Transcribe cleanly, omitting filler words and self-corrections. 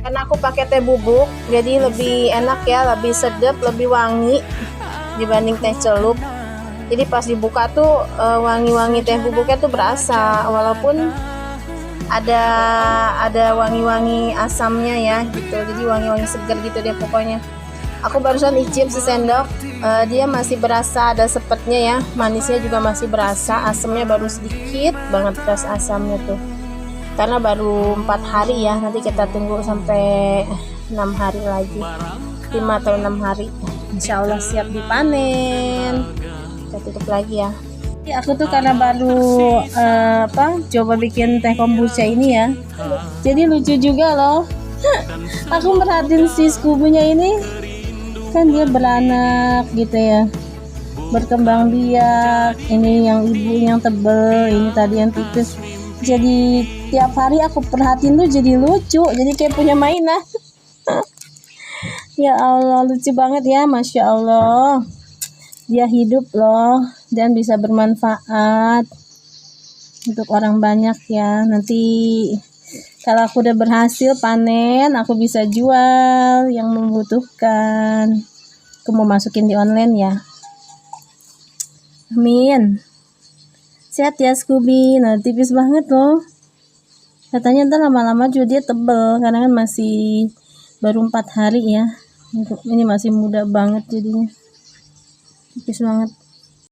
Karena aku pakai teh bubuk, jadi lebih enak ya, lebih sedap, lebih wangi dibanding teh celup. Jadi pas dibuka tuh wangi-wangi teh bubuknya tuh berasa, walaupun ada wangi-wangi asamnya ya gitu. Jadi wangi-wangi segar gitu deh pokoknya. Aku barusan icip sesendok, dia masih berasa ada sepetnya ya, manisnya juga masih berasa, asamnya baru sedikit banget rasa asamnya tuh. Karena baru 4 hari ya, nanti kita tunggu sampai 6 hari lagi, 5 atau 6 hari. Insya Allah siap dipanen. Kita tutup lagi ya. Aku tuh karena baru coba bikin teh kombucha ini ya, jadi lucu juga loh. Aku merhatiin si Scooby-nya ini, kan dia beranak gitu ya, berkembang biak. Ini yang ibu yang tebel, ini tadi yang tipis. Jadi tiap hari aku perhatiin tuh jadi lucu, jadi kayak punya mainan. Ya Allah, lucu banget ya, Masya Allah. Dia hidup loh dan bisa bermanfaat untuk orang banyak ya. Nanti kalau aku udah berhasil panen, aku bisa jual yang membutuhkan. Aku mau masukin di online ya. Amin. Sehat ya Scooby. Nah, tipis banget loh. Katanya ntar lama-lama juga dia tebel, karena kan masih baru 4 hari ya. Ini masih muda banget jadinya. Tipis banget.